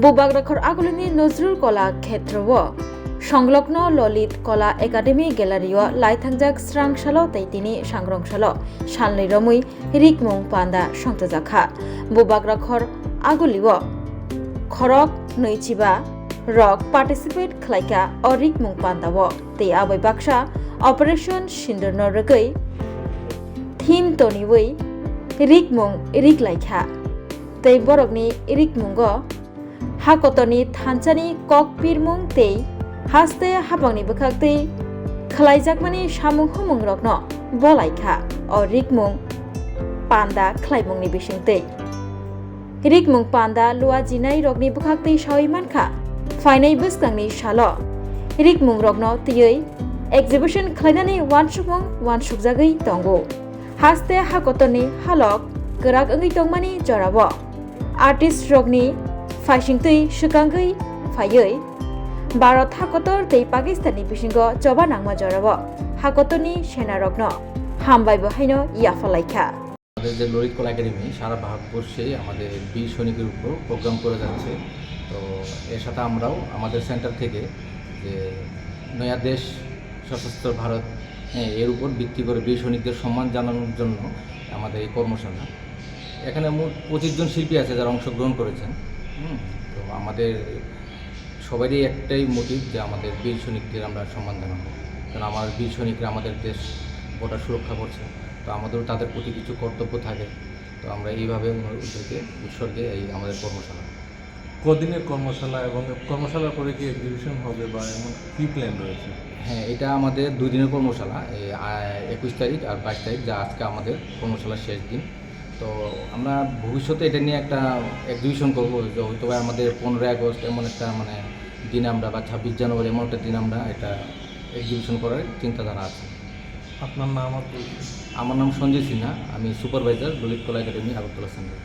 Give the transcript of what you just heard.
বুবাগ্রাখর আগলনি নজরুল কলা ক্ষেত্র সংলগ্ন ললিত কলা একাডেমি গ্যালারিও লাইথাংজাক স্রাংশাল তৈতিনি সাংগ্রংশাল সালनै রমুই রিকমুং পান্ডা সংতজাখা বুবাগ্রাখর আগুলিও খরক নৈচিবা রক পার্টিসিपेट खलाइका अ रिकमुं पान्दाओ तै आबै बाक्सा ऑपरेशन सिन्दुर नरगै थीम तनिवै रिकमुं रिकलाइखा तै बरकनि रिकमुंगो हाकतनि थानसानि ककपिरमुं तै हास्ते हाबांनि बखाक तै खलाइजाकमानि सामुं हुमुंरकनो बलाइखा अ रिकमुं पान्दा खलाइमुंनि बिसिं तै रिकमुं पान्दा लुआ जिनाय रकनि बखाक तै सावै मानखा फाइनाय बोसकांनि सालो रिकमुं रकनो तियै एक्जिबिशन खालायनानै वानसुकजागै दंगो हास्ते हाकतनि हालक गोराक ओंगै दंमानि जराबो आर्टिस्ट रकनि फाइसिंतै सुकांगै फायै भारत हाकतर तै पाकिस्ताननि बिसिंगो जबा नांमा जराबो हाकतनि सेना रकनो हामबायबो हायनो याफालाइखा। আমাদের যে ললিত কলা একাডেমি সারা ভারতবর্ষে আমাদের বীর সৈনিকের উপর প্রোগ্রাম করে যাচ্ছে। তো এর সাথে আমরাও আমাদের সেন্টার থেকে যে নয়া দেশ সশস্ত্র ভারত এর উপর ভিত্তি করে বীর সৈনিকদের সম্মান জানানোর জন্য আমাদের এই কর্মশালা। এখানে মোট 25 জন শিল্পী আছে যারা অংশগ্রহণ করেছেন। তো আমাদের সবারই একটাই মোটিভ যে আমাদের বীর সৈনিকদের আমরা সম্মান জানাবো, কারণ আমার বীর সৈনিকরা আমাদের দেশ বর্ডার সুরক্ষা করছে। তো আমাদেরও তাদের প্রতি কিছু কর্তব্য থাকে। তো আমরা এইভাবে ওদেরকে উৎসর্গে এই আমাদের কর্মশালা। কদিনের কর্মশালা এবং কর্মশালার পরে কি এক্সিবিশন হবে বা এমন কী প্ল্যান রয়েছে? হ্যাঁ, এটা আমাদের 2 দিনের কর্মশালা, 21 তারিখ আর 22 তারিখ, যা আজকে আমাদের কর্মশালার শেষ দিন। তো আমরা ভবিষ্যতে এটা নিয়ে একটা এক্সিবিশন করবো, হয়তো আমাদের 15 আগস্ট এমন একটা দিন আমরা বা 26 জানুয়ারি এমন একটা দিন আমরা এটা এক্সিবিশন করার চিন্তাধারা আছে। আপনার নাম? আমার নাম সঞ্জয় সিনহা, আমি সুপারভাইজার ললিত কলা একাডেমি আগরতলা সেন্টার।